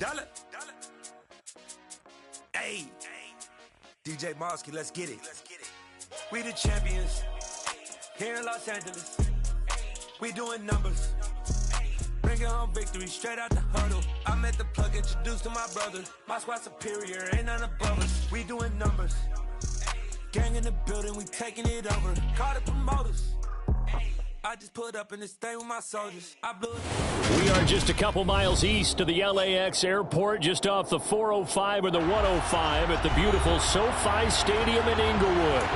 Dollar. Hey, DJ Mosky, let's get it. We the champions here in Los Angeles. We doing numbers. Bringing home victory straight out the huddle. I met the plug, introduced to my brothers. My squad superior, ain't none above us. We doing numbers. Gang in the building, we taking it over. Call the promoters. I just put up in this thing with my soldiers. I blew it. We are just a couple miles east of the LAX airport, just off the 405 or the 105 at the beautiful SoFi Stadium in Inglewood.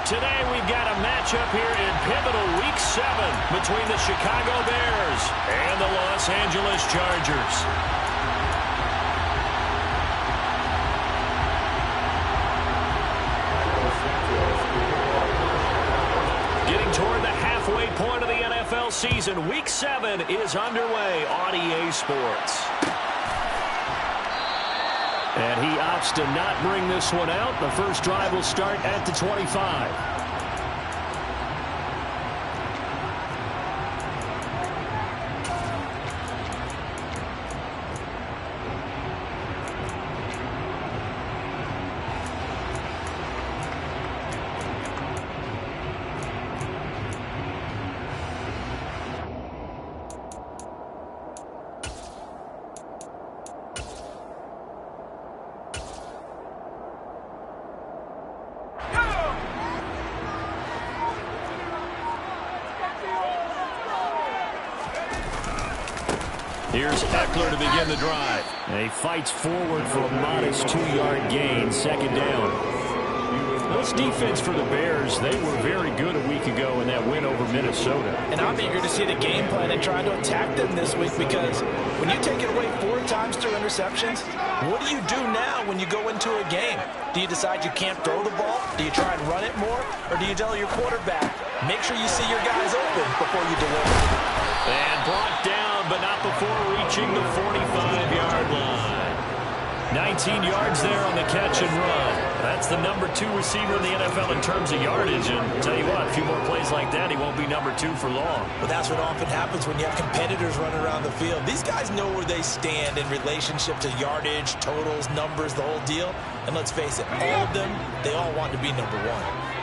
Today we've got a matchup here in pivotal Week 7 between the Chicago Bears and the Los Angeles Chargers. Getting toward the halfway point of the NFL season, Week 7 is underway on EA Sports. And he opts to not bring this one out. The first drive will start at the 25. Here's Eckler to begin the drive. And he fights forward for a modest 2-yard gain, second down. This defense for the Bears, they were very good a week ago in that win over Minnesota. And I'm eager to see the game plan and try to attack them this week, because when you take it away 4 times through interceptions, what do you do now when you go into a game? Do you decide you can't throw the ball? Do you try and run it more? Or do you tell your quarterback, make sure you see your guys open before you deliver? And brought down, but not before reaching the 45-yard line. 19 yards there on the catch and run. That's the number 2 receiver in the NFL in terms of yardage. And I'll tell you what, a few more plays like that, he won't be number 2 for long. But that's what often happens when you have competitors running around the field. These guys know where they stand in relationship to yardage, totals, numbers, the whole deal. And let's face it, all of them, they all want to be number 1.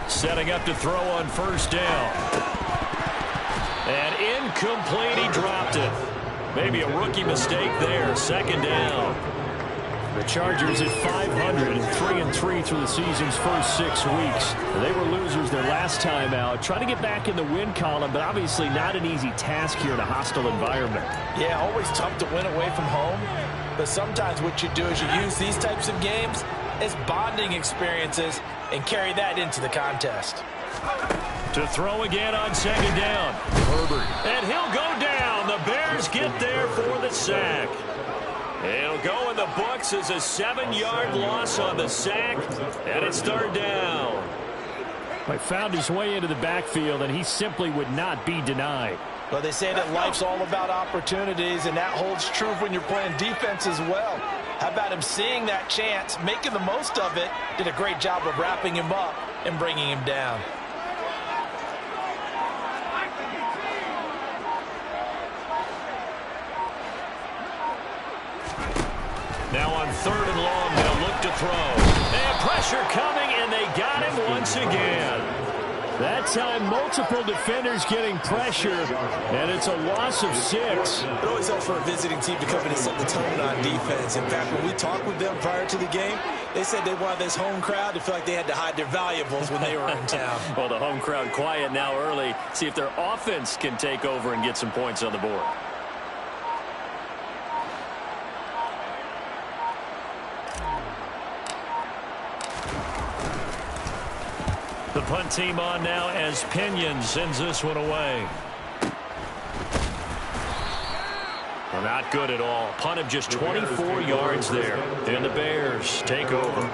Setting up to throw on first down. And incomplete, he dropped it. Maybe a rookie mistake there, second down. The Chargers at 500 and 3-3 through the season's first 6 weeks. They were losers their last time out. Trying to get back in the win column, but obviously not an easy task here in a hostile environment. Yeah, always tough to win away from home. But sometimes what you do is you use these types of games as bonding experiences and carry that into the contest. To throw again on second down. Herbert. And he'll go down. The Bears get there for the sack. It'll go in the books as a 7-yard loss on the sack. And it's third down. He found his way into the backfield, and he simply would not be denied. Well, they say that life's all about opportunities, and that holds true when you're playing defense as well. How about him seeing that chance, making the most of it, did a great job of wrapping him up and bringing him down. Now on third and long, they'll look to throw. And pressure coming, and they got him once again. That time, multiple defenders getting pressure, and it's a loss of 6. It always helps for a visiting team to come in and set the tone on defense. In fact, when we talked with them prior to the game, they said they wanted this home crowd to feel like they had to hide their valuables when they were in town. Well, the home crowd quiet now early. See if their offense can take over and get some points on the board. The punt team on now as Pinion sends this one away. Well, not good at all. Punt of just 24 yards there. And the Bears take over.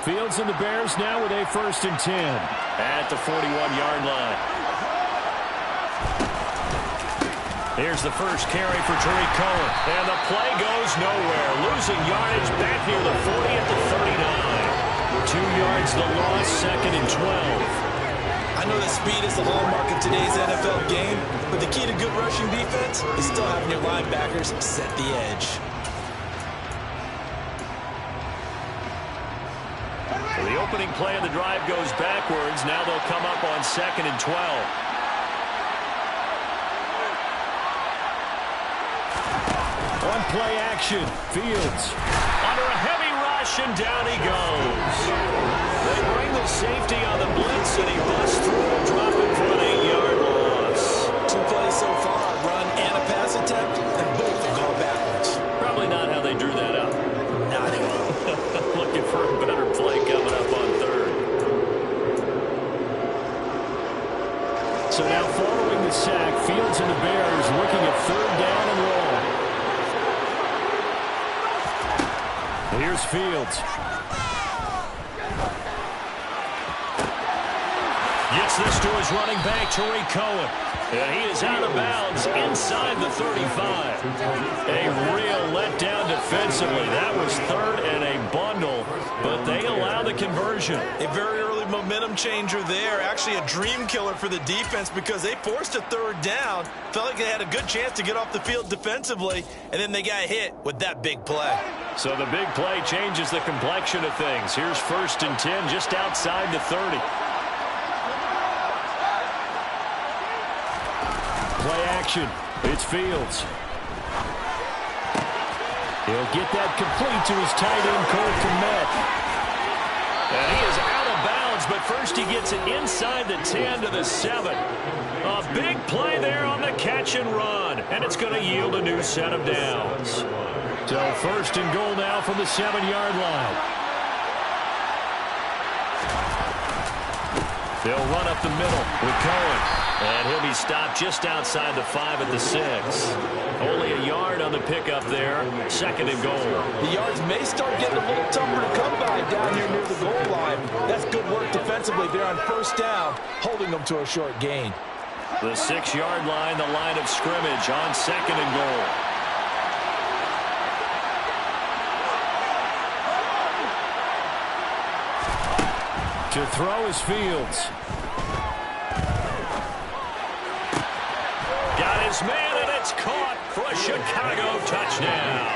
Fields and the Bears now with a 1st and 10 at the 41-yard line. Here's the first carry for Tariq Cohen, and the play goes nowhere. Losing yardage back near the 40 at the 39. 2 yards the loss, 2nd and 12. I know that speed is the hallmark of today's NFL game, but the key to good rushing defense is still having your linebackers set the edge. So the opening play of the drive goes backwards. Now they'll come up on 2nd and 12. On play action, Fields under a heavy rush, and down he goes. They bring the safety on the blitz, and he busts through, dropping for an 8-yard loss. 2 plays so far, a run and a pass attempt, and both have gone backwards. Probably not how they drew that up. Not at all. Looking for a better play coming up on 3rd. So now following the sack, Fields and the Bears looking at 3rd down and long. Here's Fields. Gets this to his running back, Tariq Cohen. And he is out of bounds inside the 35. A real letdown defensively. That was 3rd and a bundle, but they allow the conversion. A very early momentum changer there. Actually a dream killer for the defense because they forced a 3rd down. Felt like they had a good chance to get off the field defensively, and then they got hit with that big play. So the big play changes the complexion of things. Here's 1st and 10 just outside the 30. Play action. It's Fields. He'll get that complete to his tight end, Cole Kmet. And he is out of bounds, but first he gets it inside the 10 to the 7. A big play there on the catch and run, and it's going to yield a new set of downs. So 1st and goal now from the 7-yard line. They'll run up the middle with Cohen. And he'll be stopped just outside the 5 at the 6. Only a yard on the pickup there. 2nd and goal. The yards may start getting a little tougher to come by down here near the goal line. That's good work defensively there on 1st down, holding them to a short gain. The 6-yard line, the line of scrimmage on 2nd and goal. To throw is Fields. Got his man, and it's caught for a Chicago touchdown.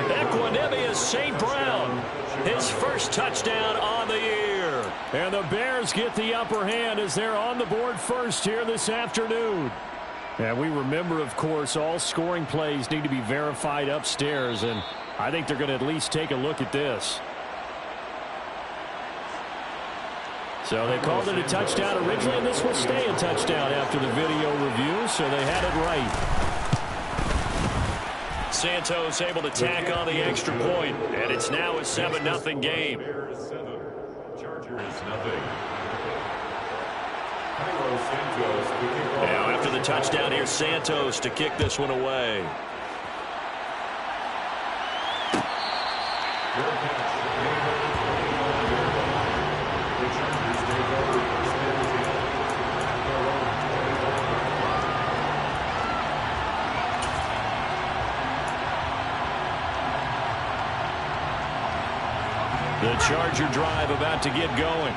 Equanimeous St. Brown, his 1st touchdown on the year. And the Bears get the upper hand as they're on the board first here this afternoon. And we remember, of course, all scoring plays need to be verified upstairs, and I think they're going to at least take a look at this. So they called it a touchdown originally, and this will stay a touchdown after the video review, so they had it right. Santos able to tack on the extra point, and it's now a 7-0 game. Now after the touchdown, here's Santos to kick this one away. The Charger drive about to get going.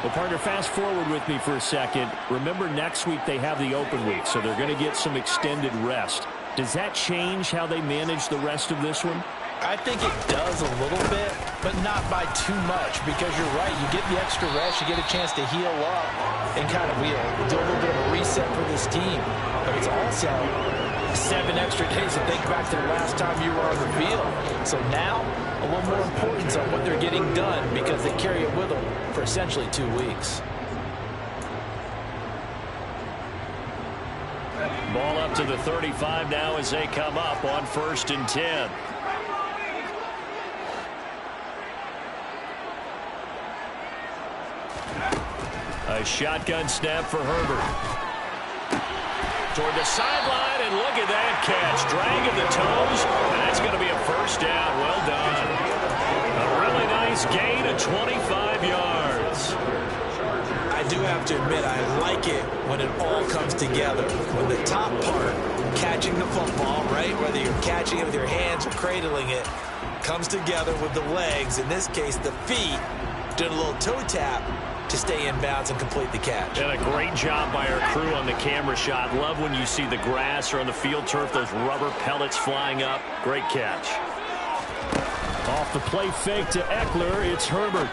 Well, partner, fast forward with me for a second. Remember, next week they have the open week, so they're going to get some extended rest. Does that change how they manage the rest of this one? I think it does a little bit, but not by too much, because you're right. You get the extra rest, you get a chance to heal up and kind of do a little bit of a reset for this team. But it's also 7 extra days to think back to the last time you were on the field. So now, a little more importance on what they're getting done because they carry it with them for essentially 2 weeks. Ball up to the 35 now as they come up on 1st and 10. A shotgun snap for Herbert. Toward the sideline, and look at that catch. Dragging the toes, and that's going to be a 1st down. Well done. A really nice nice gain of 25 yards. I do have to admit, I like it when it all comes together. When the top part, catching the football, right, whether you're catching it with your hands or cradling it, comes together with the legs, in this case the feet, doing a little toe tap to stay in bounds and complete the catch. And a great job by our crew on the camera shot. Love when you see the grass or on the field turf, those rubber pellets flying up. Great catch. Off the play fake to Eckler, it's Herbert.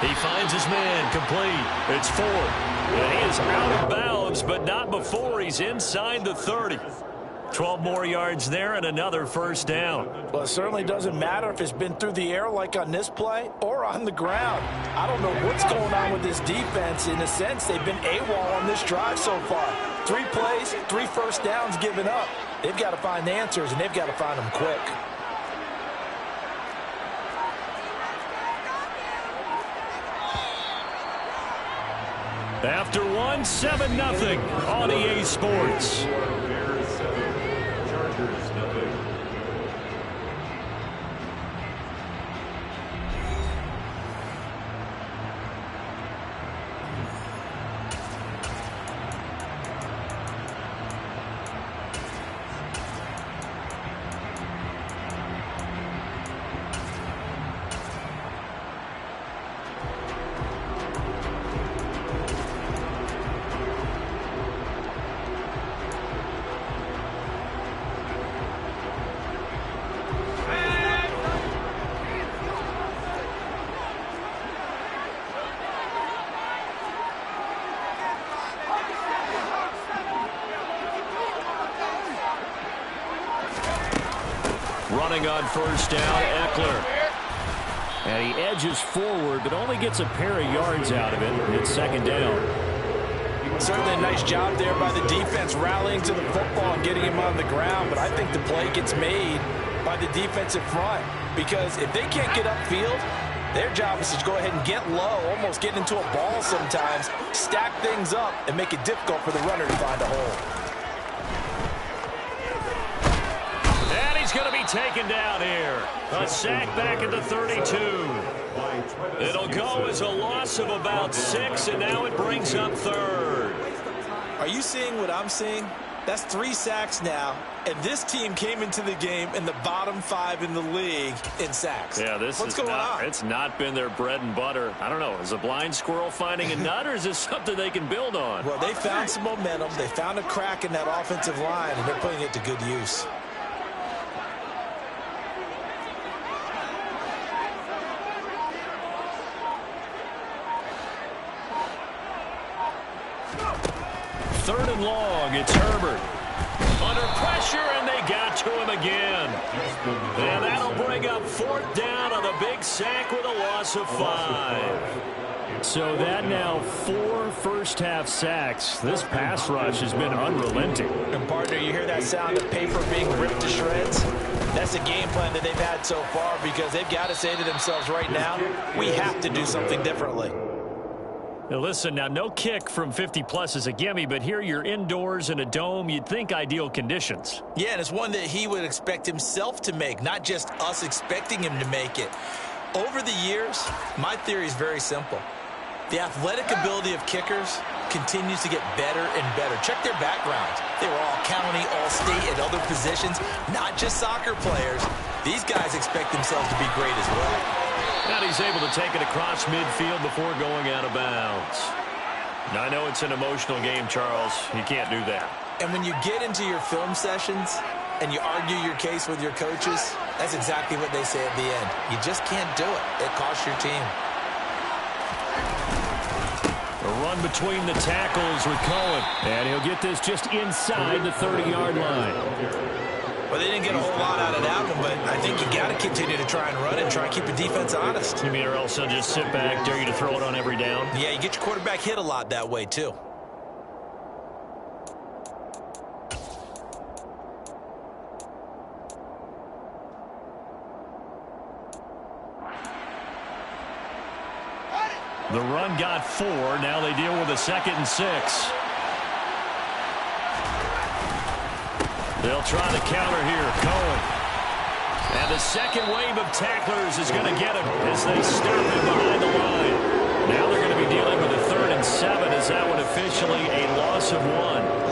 He finds his man, complete. It's Ford. And he is out of bounds, but not before he's inside the 30. 12 more yards there and another first down. Well, it certainly doesn't matter if it's been through the air like on this play or on the ground. I don't know what's going on with this defense. In a sense, they've been AWOL on this drive so far. 3 plays, 3 first downs given up. They've got to find answers, and they've got to find them quick. After one, 7-0 on EA Sports. Running on first down, Eckler. And he edges forward, but only gets a pair of yards out of it. It's second down. Certainly a nice job there by the defense rallying to the football and getting him on the ground, but I think the play gets made by the defensive front, because if they can't get upfield, their job is to go ahead and get low, almost get into a ball sometimes, stack things up, and make it difficult for the runner to find a hole. He's going to be taken down here. A sack back at the 32. It'll go as a loss of about 6, and now it brings up third. Are you seeing what I'm seeing? That's 3 sacks now, and this team came into the game in the bottom 5 in the league in sacks. Yeah, what's going on? It's not been their bread and butter. I don't know. Is a blind squirrel finding a nut, or is this something they can build on? Well, they found some momentum. They found a crack in that offensive line, and they're putting it to good use. Third and long, it's Herbert. Under pressure, and they got to him again. And that'll bring up 4th down on a big sack with a loss of 5. So that now 4 first-half sacks. This pass rush has been unrelenting. And partner, you hear that sound of paper being ripped to shreds? That's a game plan that they've had so far, because they've got to say to themselves right now, we have to do something differently. Now listen, now no kick from 50-plus is a gimme, but here you're indoors in a dome. You'd think ideal conditions. Yeah, and it's one that he would expect himself to make, not just us expecting him to make it. Over the years, my theory is very simple. The athletic ability of kickers continues to get better and better. Check their backgrounds. They were all county, all state, at other positions, not just soccer players. These guys expect themselves to be great as well. And he's able to take it across midfield before going out of bounds. Now, I know it's an emotional game, Charles. You can't do that. And when you get into your film sessions and you argue your case with your coaches, that's exactly what they say at the end. You just can't do it. It costs your team. A run between the tackles with Cohen. And he'll get this just inside the 30-yard line. Well, they didn't get a whole lot out of that one, but I think you got to continue to try and run and try and keep the defense honest. You mean or else they'll just sit back, dare you to throw it on every down? Yeah, you get your quarterback hit a lot that way, too. The run got 4. Now they deal with a 2nd and 6. They'll try to counter here. Cohen. And the second wave of tacklers is going to get him as they stop him behind the line. Now they're going to be dealing with a 3rd and 7 as that one officially a loss of 1.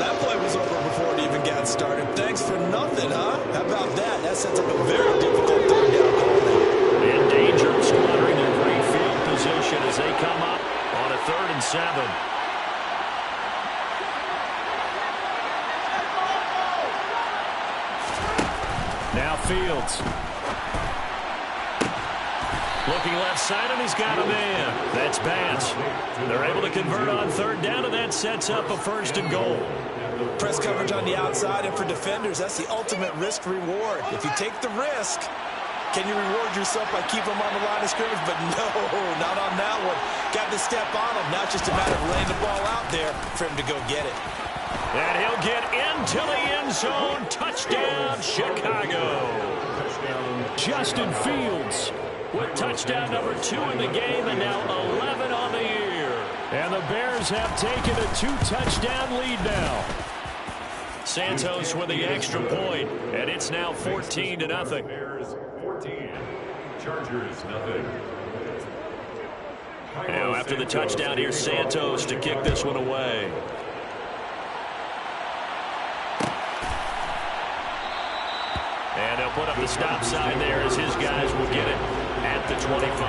That play was over before it even got started. Thanks for nothing, huh? How about that? That sets up a very difficult 3rd down call now. In danger of squandering their great field position as they come up on a 3rd and 7. Now Fields. Looking left side, and he's got a man. That's Bass. They're able to convert on 3rd down, and that sets up a 1st and goal. Press coverage on the outside, and for defenders, that's the ultimate risk-reward. If you take the risk, can you reward yourself by keeping them on the line of scrimmage? But no, not on that one. Got to step on him. Now it's just a matter of laying the ball out there for him to go get it. And he'll get into the end zone. Touchdown, Chicago. Justin Fields with touchdown number 2 in the game, and now 11 on the year. And the Bears have taken a 2-touchdown lead now. Santos with the extra point, and it's now 14-0. Bears 14, Chargers nothing. Now after the touchdown, here's Santos to kick this one away. And they'll put up the stop sign there as his guys will get it at the 25.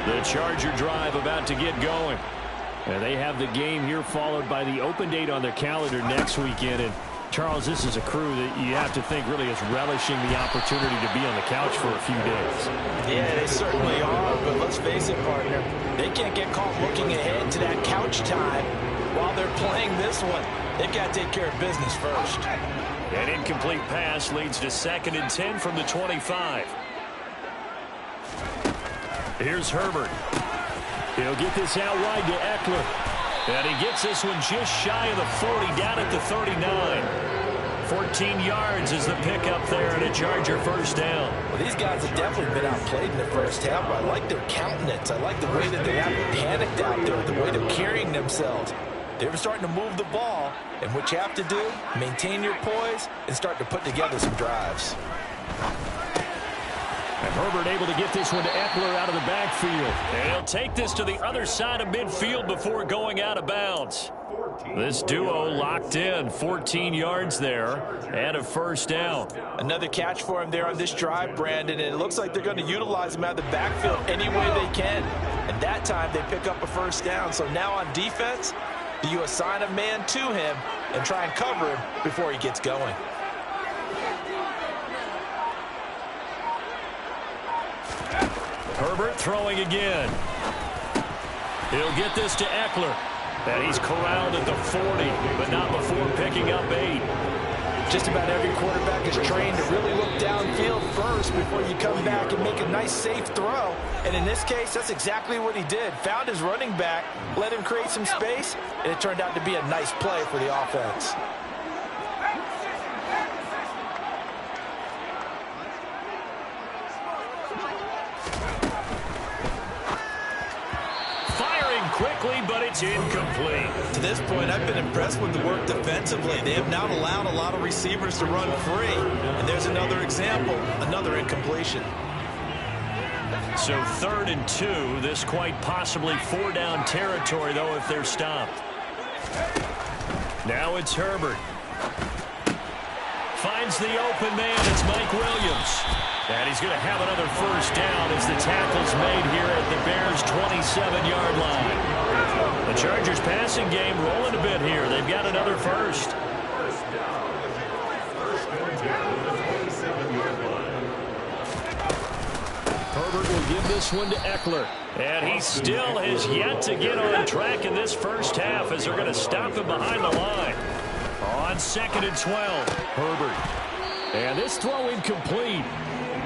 The Charger drive about to get going. And they have the game here followed by the open date on their calendar next weekend. And Charles, this is a crew that you have to think really is relishing the opportunity to be on the couch for a few days. Yeah, they certainly are, but let's face it, partner. They can't get caught looking ahead to that couch time while they're playing this one. They've got to take care of business first. An incomplete pass leads to 2nd and 10 from the 25. Here's Herbert. He'll get this out wide to Eckler. And he gets this one just shy of the 40, down at the 39. 14 yards is the pickup there, and a Charger 1st down. Well, these guys have definitely been outplayed in the first half. I like their countenance. I like the way that they haven't panicked out there, the way they're carrying themselves. They're starting to move the ball, and what you have to do, maintain your poise and start to put together some drives. And Herbert able to get this one to Eckler out of the backfield. And he'll take this to the other side of midfield before going out of bounds. This duo locked in, 14 yards there, and a 1st down. Another catch for him there on this drive, Brandon, and it looks like they're going to utilize him out of the backfield any way they can. And that time they pick up a 1st down. So now on defense, do you assign a man to him and try and cover him before he gets going? Herbert throwing again. He'll get this to Eckler. And he's corralled at the 40, but not before picking up 8. Just about every quarterback is trained to really look downfield first before you come back and make a nice, safe throw. And in this case, that's exactly what he did. Found his running back, let him create some space, and it turned out to be a nice play for the offense. Quickly, but it's incomplete. To this point, I've been impressed with the work defensively. They have not allowed a lot of receivers to run free. And there's another example, another incompletion. So 3rd and 2, this quite possibly 4-down territory, though, if they're stopped. Now it's Herbert. Finds the open man. It's Mike Williams. And he's going to have another 1st down as the tackle's made here at the Bears' 27-yard line. The Chargers passing game rolling a bit here. They've got another 1st. Herbert will give this one to Eckler. And he still has yet to get on track in this first half as they're going to stop him behind the line. On 2nd and 12, Herbert. And this throw incomplete.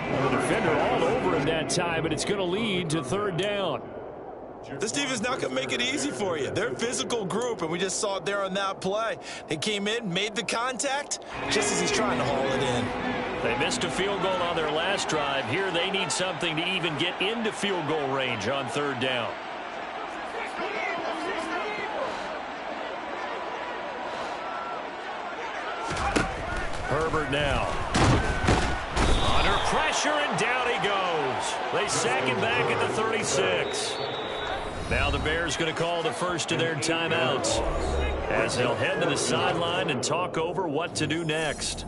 The defender all over him that time, but it's going to lead to 3rd down. This defense not going to make it easy for you. They're a physical group, and we just saw it there on that play. They came in, made the contact, just as he's trying to haul it in. They missed a field goal on their last drive. Here they need something to even get into field goal range on third down. Herbert now. Under pressure, and down he goes. They sack him back at the 36. Now the Bears going to call the first of their timeouts as they'll head to the sideline and talk over what to do next.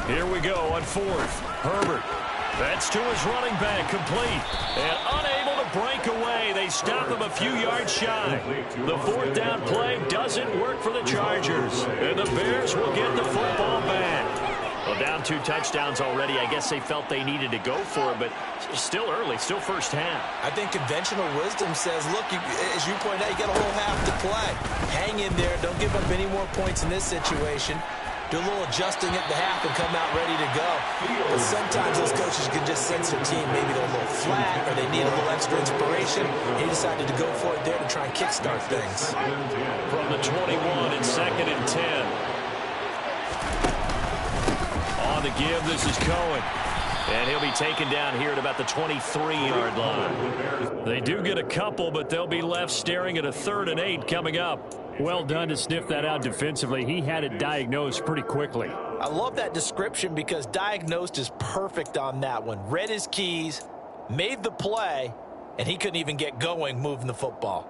Here we go on fourth. Herbert. That's to his running back, complete. And unable to break away. They stop him a few yards shy. The fourth down play doesn't work for the Chargers. And the Bears will get the football back. Well, down 2 touchdowns already. I guess they felt they needed to go for it, but still early, still first half. I think conventional wisdom says, look, as you point out, you got a whole half to play. Hang in there. Don't give up any more points in this situation. Do a little adjusting at the half and come out ready to go. But sometimes those coaches can just sense their team. Maybe they're a little flat or they need a little extra inspiration. He decided to go for it there to try and kickstart things. From the 21 and 2nd and 10. On the give, this is Cohen. And he'll be taken down here at about the 23-yard line. They do get a couple, but they'll be left staring at a 3rd and 8 coming up. Well done to sniff that out defensively. He had it diagnosed pretty quickly. I love that description because diagnosed is perfect on that one. Read his keys, made the play, and he couldn't even get going moving the football.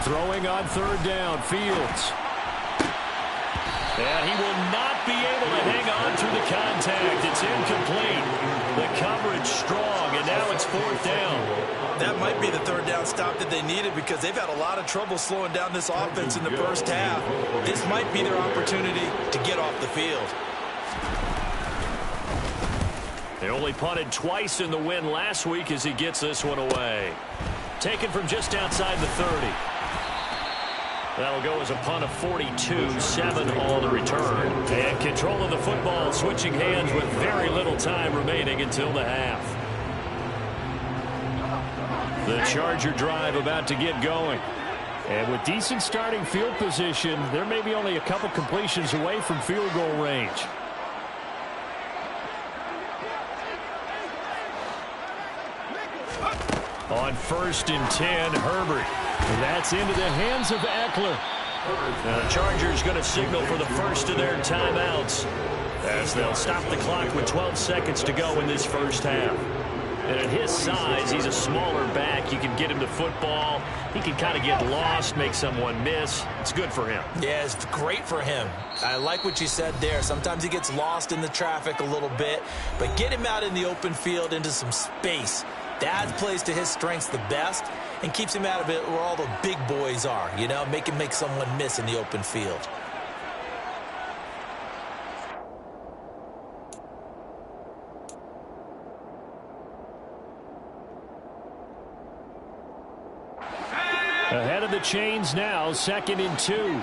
Throwing on 3rd down, Fields. And he will not be able to hang on to the contact. It's incomplete. The coverage strong, and now it's 4th down. That might be the 3rd down stop that they needed because they've had a lot of trouble slowing down this offense in the first half. This might be their opportunity to get off the field. They only punted twice in the win last week as he gets this one away. Taken from just outside the 30. That'll go as a punt of 42, 7 on the return. And control of the football switching hands with very little time remaining until the half. The Charger drive about to get going. And with decent starting field position, they're maybe only a couple completions away from field goal range. On 1st and 10, Herbert. That's into the hands of Eckler. Now the Chargers going to signal for the first of their timeouts as they'll stop the clock with 12 seconds to go in this first half. And at his size, he's a smaller back. You can get him the football. He can kind of get lost, make someone miss. It's good for him. Yeah, it's great for him. I like what you said there. Sometimes he gets lost in the traffic a little bit, but get him out in the open field into some space. That plays to his strengths the best and keeps him out of it where all the big boys are, you know, make someone miss in the open field. Ahead of the chains now, 2nd and 2.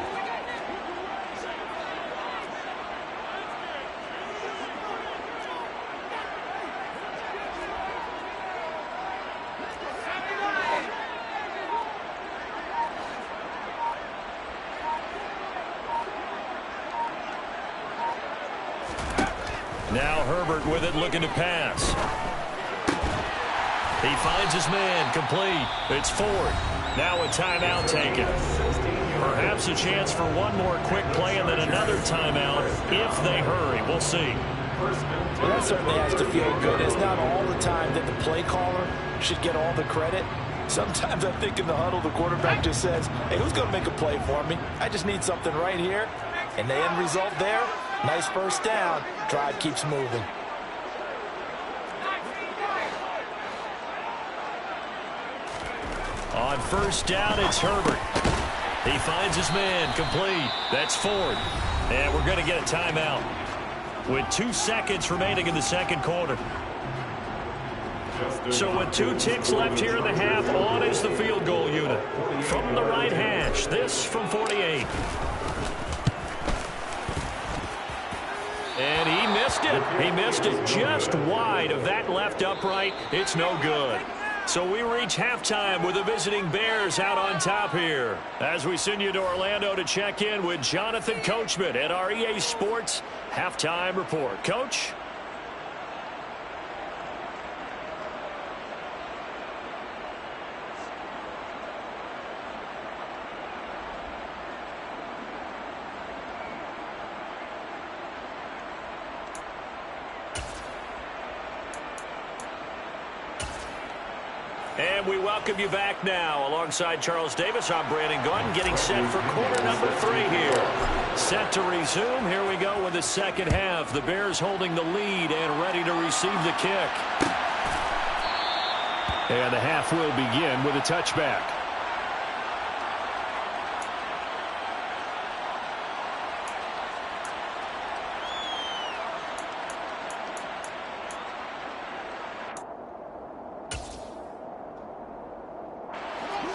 Now Herbert with it, looking to pass. He finds his man, complete. It's Ford. Now a timeout taken. Perhaps a chance for one more quick play and then another timeout if they hurry. We'll see. Well, that certainly has to feel good. It's not all the time that the play caller should get all the credit. Sometimes I think in the huddle, the quarterback just says, hey, who's going to make a play for me? I just need something right here. And the end result there, nice first down. Drive keeps moving. On 1st down, it's Herbert. He finds his man, complete. That's Ford. And we're going to get a timeout with 2 seconds remaining in the second quarter. So with 2 ticks left here in the half, on is the field goal unit. From the right hash, this from 48. And he missed it. He missed it just wide of that left upright. It's no good. So we reach halftime with the visiting Bears out on top here. As we send you to Orlando to check in with Jonathan Coachman at our EA Sports Halftime Report. Coach? And we welcome you back now. Alongside Charles Davis, I'm Brandon Gordon, getting set for quarter number 3 here. Set to resume. Here we go with the second half. The Bears holding the lead and ready to receive the kick. And the half will begin with a touchback.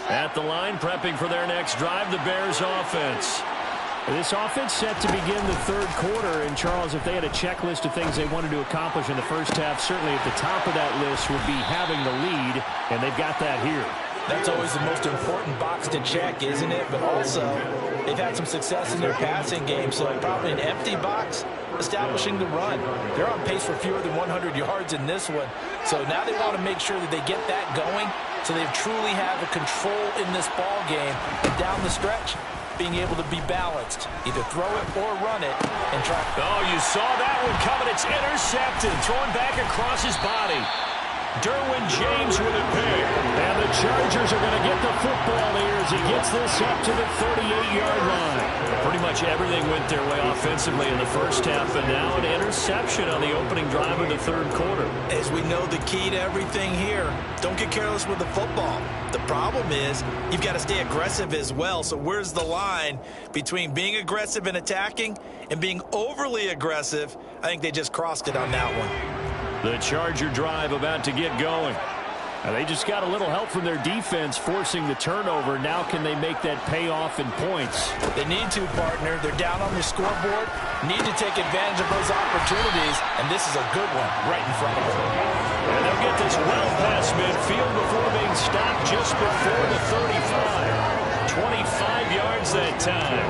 At the line, prepping for their next drive, the Bears offense. This offense set to begin the third quarter. And, Charles, if they had a checklist of things they wanted to accomplish in the first half, certainly at the top of that list would be having the lead, and they've got that here. That's always the most important box to check, isn't it? But also, they've had some success in their passing game, so probably an empty box, establishing the run. They're on pace for fewer than 100 yards in this one. So now they want to make sure that they get that going so they truly have a control in this ball game. And down the stretch, being able to be balanced. Either throw it or run it and try. Oh, you saw that one coming. It's intercepted. Thrown back across his body. Derwin James with a pick. And the Chargers are going to get the football here as he gets this up to the 38-yard line. Pretty much everything went their way offensively in the first half, and now an interception on the opening drive of the third quarter. As we know, the key to everything here, don't get careless with the football. The problem is you've got to stay aggressive as well. So where's the line between being aggressive and attacking and being overly aggressive? I think they just crossed it on that one. The Charger drive about to get going. They just got a little help from their defense forcing the turnover. Now can they make that pay off in points? They need to, partner. They're down on the scoreboard. Need to take advantage of those opportunities, and this is a good one right in front of them. And they'll get this well past midfield before being stopped just before the 35. 25 yards that time.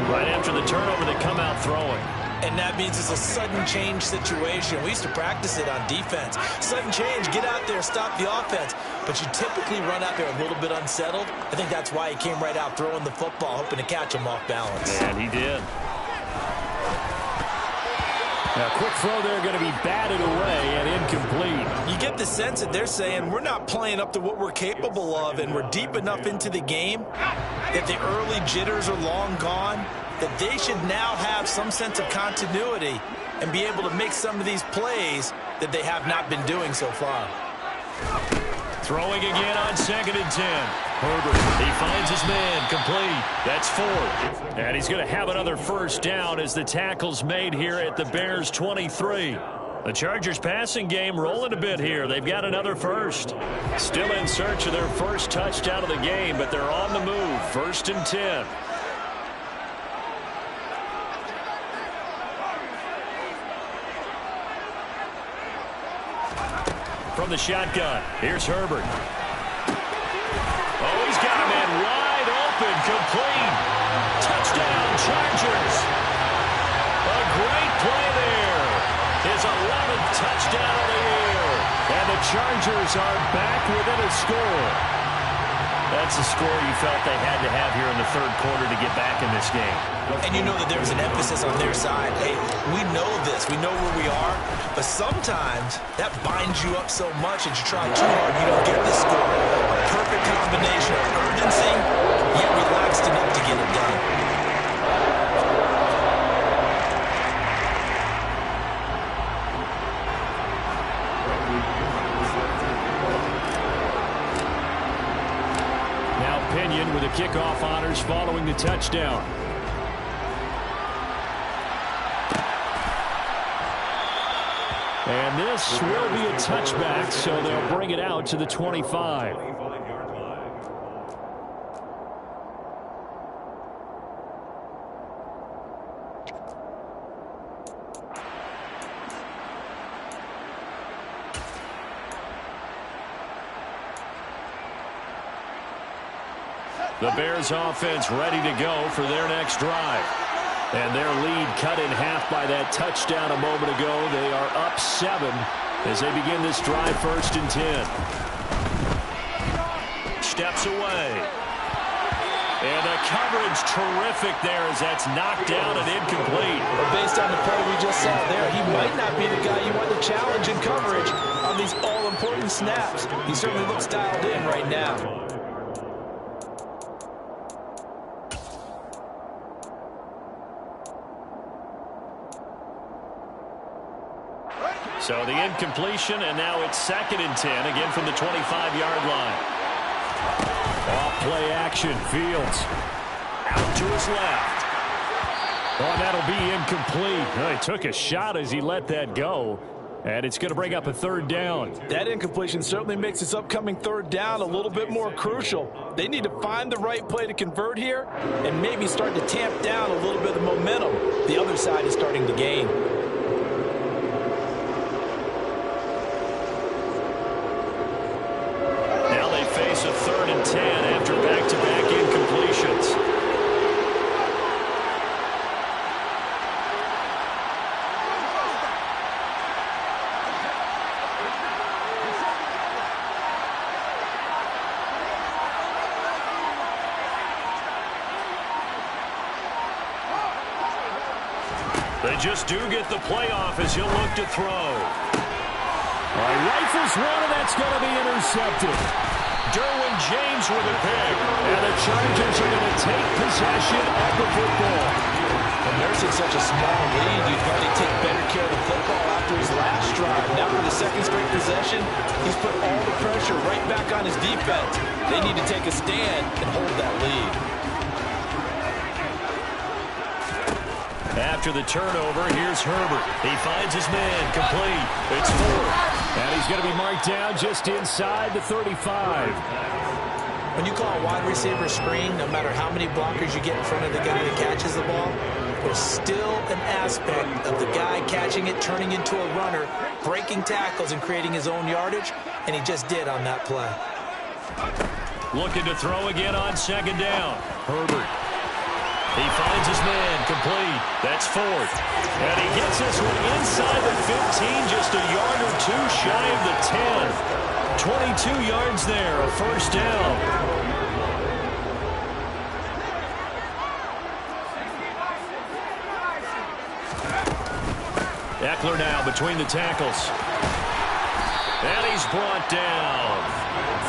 Right after the turnover, they come out throwing. And that means it's a sudden change situation. We used to practice it on defense. Sudden change, get out there, stop the offense. But you typically run out there a little bit unsettled. I think that's why he came right out throwing the football, hoping to catch him off balance. And he did. A quick throw there going to be batted away and incomplete. You get the sense that they're saying we're not playing up to what we're capable of, and we're deep enough into the game that the early jitters are long gone, that they should now have some sense of continuity and be able to make some of these plays that they have not been doing so far. Throwing again on 2nd and 10. Herbert, he finds his man, complete. That's Ford. And he's going to have another first down as the tackle's made here at the Bears 23. The Chargers passing game rolling a bit here. They've got another first. Still in search of their first touchdown of the game, but they're on the move. 1st and 10. From the shotgun, here's Herbert. Oh, he's got a man wide open, complete. Touchdown, Chargers. A great play there. His 11th touchdown of the year. And the Chargers are back within a score. That's a score you felt they had to have here in the third quarter to get back in this game. And you know that there's an emphasis on their side. Hey, we know this. We know where we are. But sometimes that binds you up so much that you try too hard, you don't get the score. A perfect combination of urgency, yet relaxed enough to get it done. Now Pinion with a kickoff honors following the touchdown. And this will be a touchback, so they'll bring it out to the 25. The Bears offense ready to go for their next drive. And their lead cut in half by that touchdown a moment ago. They are up 7 as they begin this drive, 1st and 10. Steps away. And the coverage terrific there as that's knocked down and incomplete. Well, based on the play we just saw there, he might not be the guy you want to challenge in coverage on these all-important snaps. He certainly looks dialed in right now. So the incompletion, and now it's 2nd and 10, again from the 25-yard line. Off play action, Fields. Out to his left. Oh, that'll be incomplete. Well, he took a shot as he let that go, and it's going to bring up a 3rd down. That incompletion certainly makes this upcoming 3rd down a little bit more crucial. They need to find the right play to convert here and maybe start to tamp down a little bit of momentum the other side is starting to gain. Face a 3rd and 10 after back-to-back incompletions. They just do get the playoff as he'll look to throw. All right, rifles one, and that's going to be intercepted. Derwin James with a pick, and the Chargers are going to take possession of the football. When nursing such a small lead, you'd probably take better care of the football after his last drive. Now for the 2nd straight possession, he's put all the pressure right back on his defense. They need to take a stand and hold that lead. After the turnover, here's Herbert. He finds his man, complete. It's 4. And he's going to be marked down just inside the 35. When you call a wide receiver screen, no matter how many blockers you get in front of the guy that catches the ball, there's still an aspect of the guy catching it, turning into a runner, breaking tackles and creating his own yardage, and he just did on that play. Looking to throw again on 2nd down. Herbert. He finds his man, complete. That's 4th. And he gets this one inside the 15, just a yard or 2 shy of the 10. 22 yards there, a 1st down. Eckler now between the tackles. And he's brought down.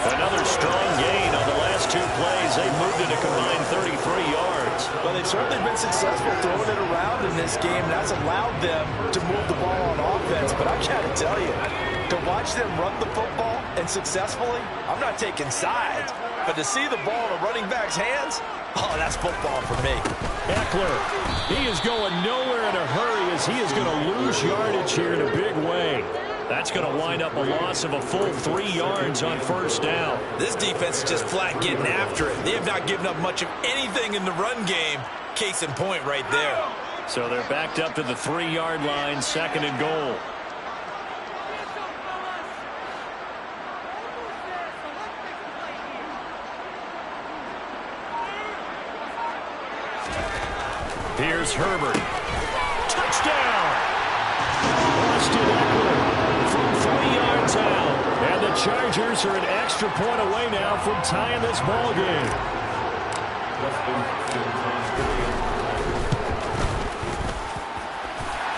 Another strong gain on the last 2 plays. They moved it a combined 33 yards. Well, they've certainly been successful throwing it around in this game. That's allowed them to move the ball on offense. But I got to tell you, to watch them run the football and successfully, I'm not taking sides. But to see the ball in a running back's hands, oh, that's football for me. Eckler, he is going nowhere in a hurry as he is going to lose yardage here in a big way. That's going to wind up a loss of a full 3 yards on 1st down. This defense is just flat getting after it. They have not given up much of anything in the run game. Case in point right there. So they're backed up to the 3-yard line, 2nd and goal. Here's Herbert. Touchdown! Austin Eckler from 3 yards out. And the Chargers are an extra point away now from tying this ball game.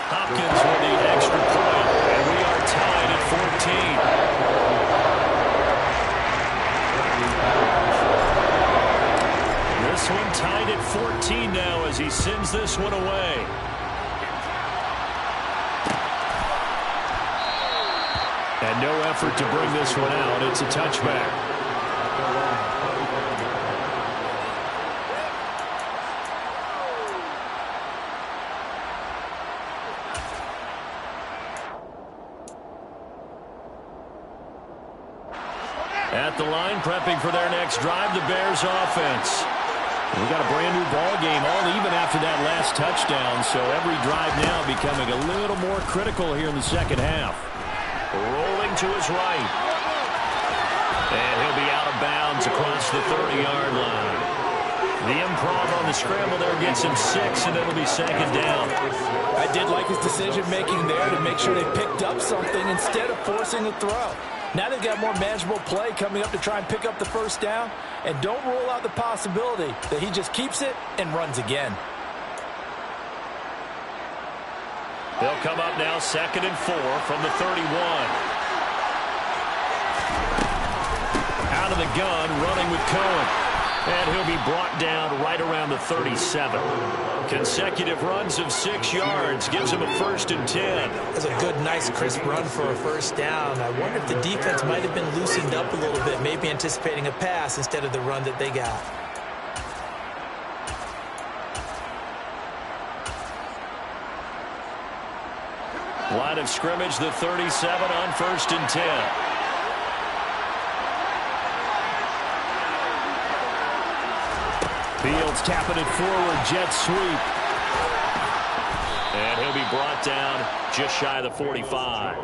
Hopkins with the extra point, and we are tied at 14. This one tied at 14 now as he sends this one away. And no effort to bring this one out. It's a touchback. At the line, prepping for their next drive, the Bears offense. We've got a brand new ball game, all even after that last touchdown, so every drive now becoming a little more critical here in the second half. Rolling to his right. And he'll be out of bounds across the 30-yard line. The improv on the scramble there gets him 6, and it'll be second down. I did like his decision-making there to make sure they picked up something instead of forcing a throw. Now they've got more manageable play coming up to try and pick up the first down, and don't rule out the possibility that he just keeps it and runs again. They'll come up now 2nd and 4 from the 31. Out of the gun, running with Cohen. And he'll be brought down right around the 37. Consecutive runs of 6 yards gives him a 1st and 10. That's a good, nice, crisp run for a first down. I wonder if the defense might have been loosened up a little bit, maybe anticipating a pass instead of the run that they got. Line of scrimmage, the 37 on 1st and 10. Fields tapping it forward, jet sweep. And he'll be brought down just shy of the 45.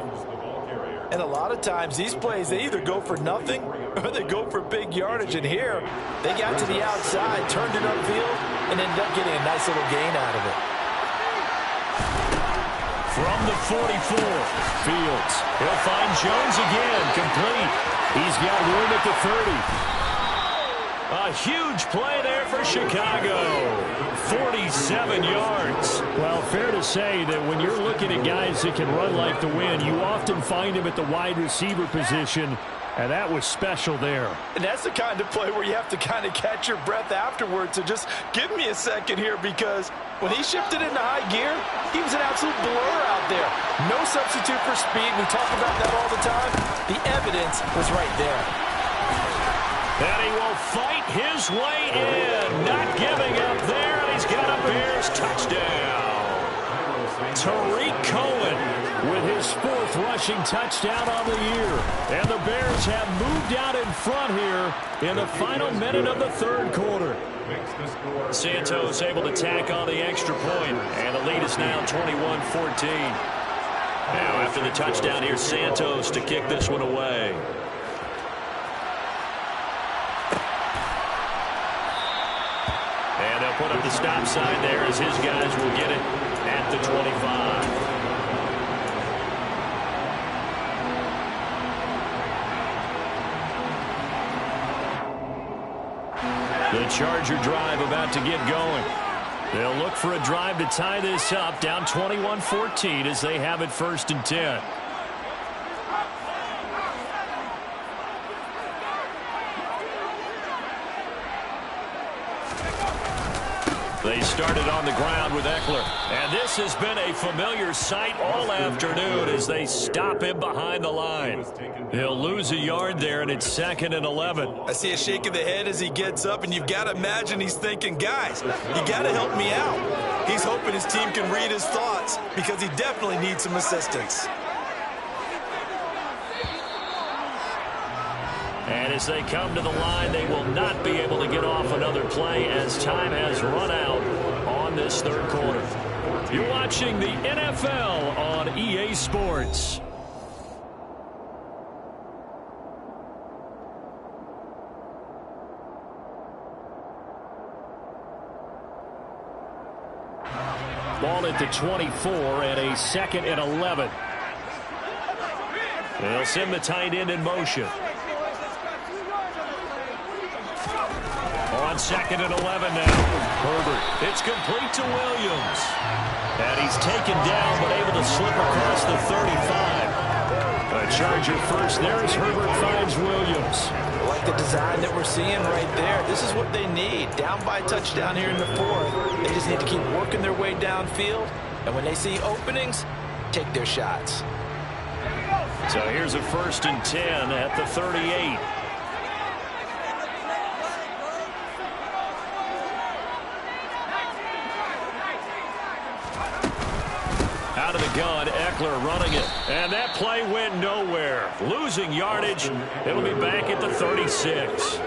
And a lot of times these plays, they either go for nothing or they go for big yardage. And here, they got to the outside, turned it upfield, and ended up getting a nice little gain out of it. From the 44, Fields. He'll find Jones again, complete. He's got room at the 30. A huge play there for Chicago. 47 yards. Well, fair to say that when you're looking at guys that can run like the wind, you often find him at the wide receiver position, and that was special there. And that's the kind of play where you have to kind of catch your breath afterwards. So just give me a second here, because when he shifted into high gear, he was an absolute blur out there. No substitute for speed. We talk about that all the time. The evidence was right there. And he will fight his way in. Not giving up there, and he's got a Bears touchdown. Tariq Cohen with his 4th rushing touchdown on the year. And the Bears have moved out in front here in the final minute of the 3rd quarter. Santos able to tack on the extra point, and the lead is now 21-14. Now after the touchdown here, Santos to kick this one away. And they'll put up the stop sign there as his guys will get it at the 25. The Charger drive about to get going. They'll look for a drive to tie this up, down 21-14 as they have it 1st and 10. They started on the ground with Eckler. And this has been a familiar sight all afternoon as they stop him behind the line. He'll lose a yard there, and it's 2nd and 11. I see a shake of the head as he gets up, and you've got to imagine he's thinking, guys, you got to help me out. He's hoping his team can read his thoughts because he definitely needs some assistance. And as they come to the line, they will not be able to get off another play as time has run out on this 3rd quarter. You're watching the NFL on EA Sports. Ball at the 24 and a 2nd and 11. They'll send the tight end in motion. On 2nd and 11 now. Herbert. It's complete to Williams. And he's taken down but able to slip across the 35. A Charger first there as Herbert finds Williams. I like the design that we're seeing right there. This is what they need. Down by a touchdown here in the 4th. They just need to keep working their way downfield. And when they see openings, take their shots. So here's a 1st and 10 at the 38. Out of the gun. Eckler running it. And that play went nowhere. Losing yardage. It'll be back at the 36.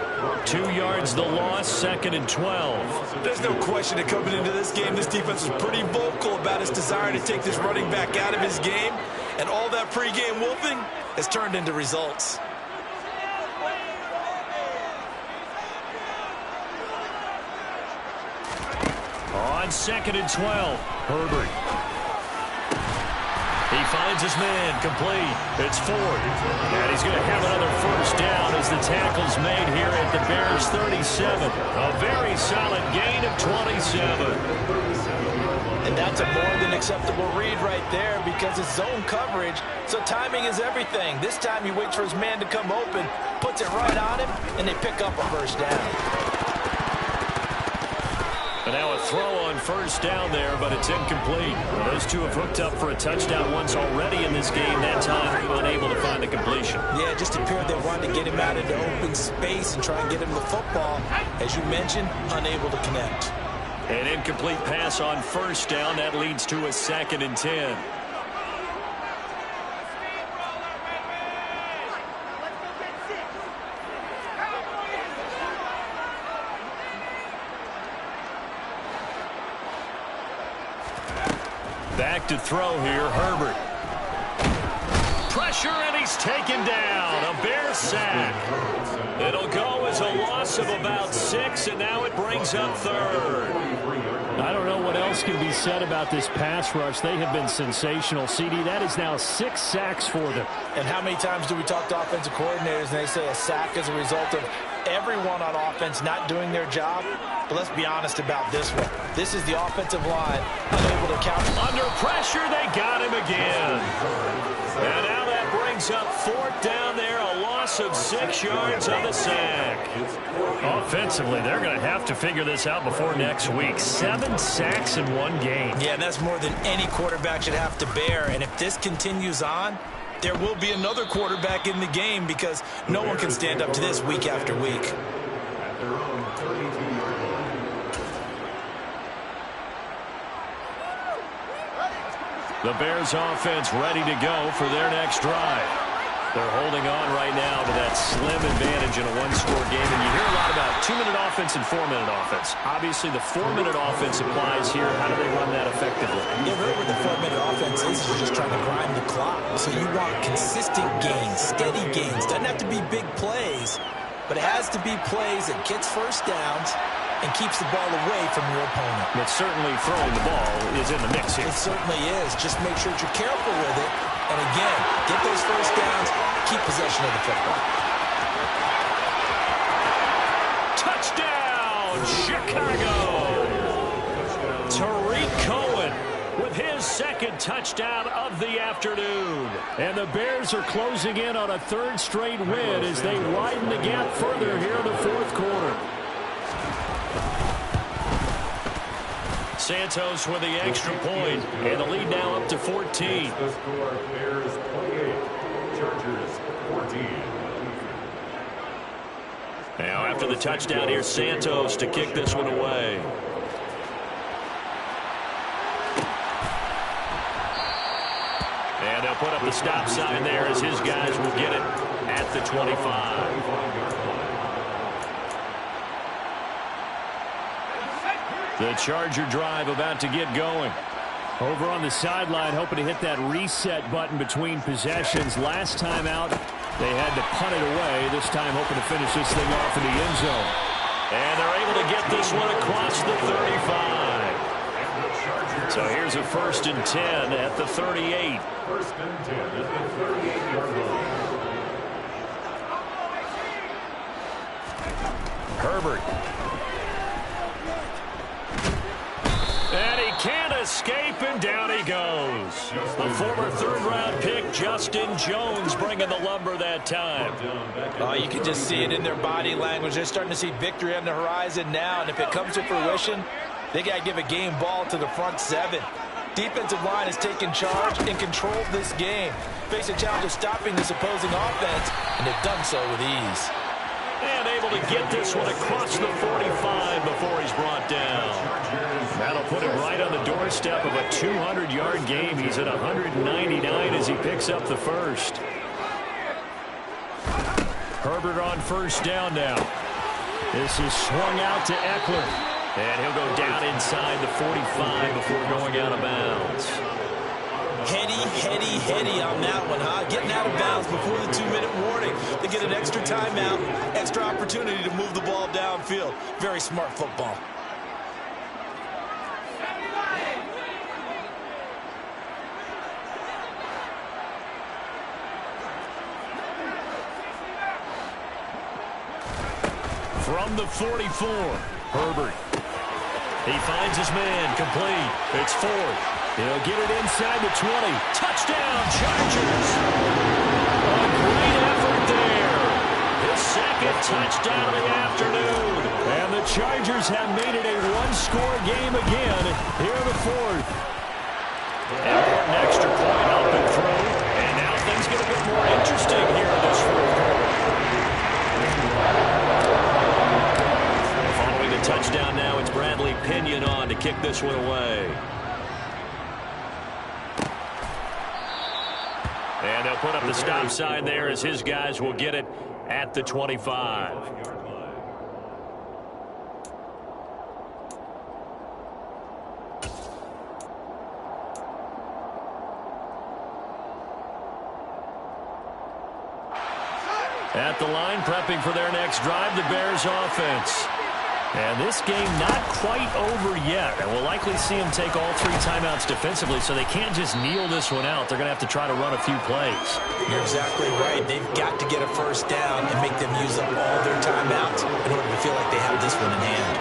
2 yards the loss, 2nd and 12. There's no question that coming into this game, this defense was pretty vocal about its desire to take this running back out of his game. And all that pregame wolfing has turned into results. On 2nd and 12, Herbert. He finds his man, complete. It's Ford. And he's going to have another first down as the tackle's made here at the Bears' 37. A very solid gain of 27. And that's a more than acceptable read right there because it's zone coverage, so timing is everything. This time he waits for his man to come open, puts it right on him, and they pick up a first down. And now a throw on first down there, but it's incomplete. Well, those two have hooked up for a touchdown once already in this game. That time, unable to find the completion. Yeah, it just appeared they wanted to get him out into open space and try and get him the football. As you mentioned, unable to connect. An incomplete pass on first down. That leads to a 2nd and 10. Back to throw here, Herbert. Pressure, and he's taken down. A Bears sack. It'll go as a loss of about 6, and now it brings up 3rd. I don't know what else can be said about this pass rush. They have been sensational. CD, that is now 6 sacks for them. And how many times do we talk to offensive coordinators and they say a sack is a result of everyone on offense not doing their job? But let's be honest about this one. This is the offensive line unable to count. Under pressure, they got him again. And now that brings up 4th down there, a loss of 6 yards on the sack. Offensively, they're going to have to figure this out before next week. 7 sacks in one game. Yeah, and that's more than any quarterback should have to bear. And if this continues on, there will be another quarterback in the game because no one can stand up to this week after week. The Bears offense ready to go for their next drive. They're holding on right now to that slim advantage in a one-score game. And you hear a lot about 2-minute offense and 4-minute offense. Obviously, the 4-minute offense applies here. How do they run that effectively? Yeah, really what the 4-minute offense is just trying to grind the clock. So you want consistent gains, steady gains. Doesn't have to be big plays, but it has to be plays that gets first downs and keeps the ball away from your opponent. But certainly throwing the ball is in the mix here. It certainly is. Just make sure that you're careful with it. And again, get those first downs, keep possession of the football. Touchdown, Chicago! Tariq Cohen with his 2nd touchdown of the afternoon. And the Bears are closing in on a 3rd straight win as they widen the gap further here in the 4th quarter. Santos with the extra point, and the lead now up to 14. The score, Bears 28, Chargers 14. Now after the touchdown here, Santos to kick this one away. And they'll put up the stop sign there as his guys will get it at the 25. The Charger drive about to get going. Over on the sideline, hoping to hit that reset button between possessions. Last time out, they had to punt it away. This time hoping to finish this thing off in the end zone. And they're able to get this one across the 35. So here's a 1st and 10 at the 38. 1st and 10 at the 38-yard line. Herbert. And he can't escape, and down he goes. The former 3rd-round pick, Justin Jones, bringing the lumber that time. Oh, you can just see it in their body language. They're starting to see victory on the horizon now, and if it comes to fruition, they got to give a game ball to the front 7. Defensive line has taken charge and controlled this game. Face a challenge of stopping this opposing offense, and they've done so with ease. And able to get this one across the 45 before he's brought down. That'll put him right on the doorstep of a 200-yard game. He's at 199 as he picks up the first. Herbert on first down now. This is swung out to Eckler. And he'll go down inside the 45 before going out of bounds. Heady on that one, huh? Getting out of bounds before the 2-minute warning. They get an extra timeout, extra opportunity to move the ball downfield. Very smart football. From the 44, Herbert. He finds his man, complete. It's Ford. He'll get it inside the 20. Touchdown, Chargers. A great effort there. His second touchdown of the afternoon. And the Chargers have made it a one-score game again here in the fourth. And an extra point up and through. And now things get a bit more interesting here in this fourth quarter. Following the touchdown now, it's Bradley Pinion on to kick this one away. And they'll put up the stop sign there as his guys will get it at the 25. At the line, prepping for their next drive, the Bears offense. And this game not quite over yet. And we'll likely see them take all 3 timeouts defensively, so they can't just kneel this one out. They're going to have to try to run a few plays. You're exactly right. They've got to get a first down and make them use up all their timeouts in order to feel like they have this one in hand.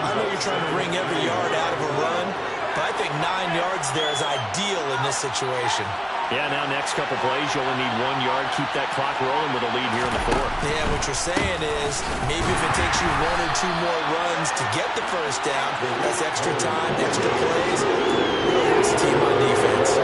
I know you're trying to wring every yard out of a run, but I think 9 yards there is ideal in this situation. Yeah, now next couple plays, you only need 1 yard. Keep that clock rolling with a lead here in the fourth. Yeah, what you're saying is maybe if it takes you 1 or 2 more runs to get the first down, that's extra time, extra plays. It's a team on defense.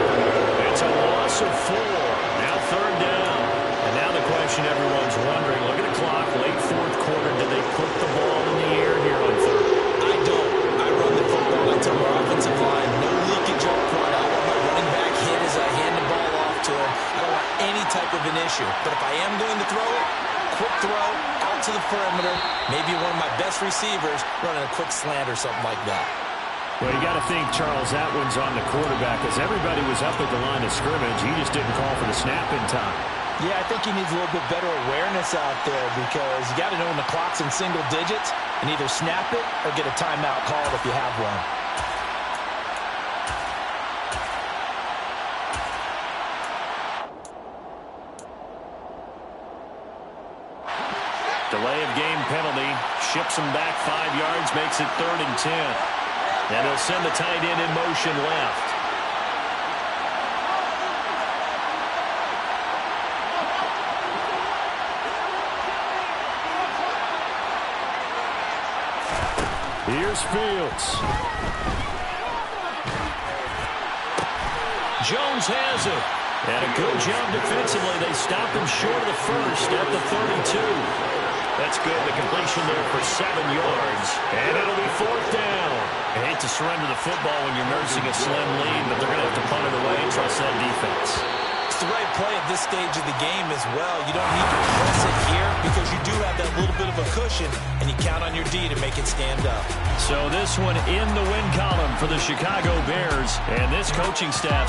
It's a loss of 4. Now third down. And now the question everyone's wondering, look at the clock, late fourth quarter, do they put the ball in the air here on third? I don't. I run the football. I tell our offensive line, no leakage up front. I want my running back hit as I hand the ball off to him. I don't want any type of an issue. But if I am going to throw it, quick throw, out to the perimeter, maybe one of my best receivers running a quick slant or something like that. Well, you got to think, Charles, that one's on the quarterback because everybody was up at the line of scrimmage. He just didn't call for the snap in time. Yeah, I think he needs a little bit better awareness out there because you got to know when the clock's in single digits and either snap it or get a timeout called if you have one. Delay of game penalty. Ships him back 5 yards, makes it 3rd and 10. And he'll send the tight end in motion left. Here's Fields. Jones has it. And a good job defensively. They stop him short of the first at the 32. That's good. The completion there for 7 yards. And it'll be 4th down. I hate to surrender the football when you're nursing a slim lead, but they're going to have to punt it away and trust that defense. It's the right play at this stage of the game as well. You don't need to press it here because you do have that little bit of a cushion, and you count on your D to make it stand up. So this one in the win column for the Chicago Bears, and this coaching staff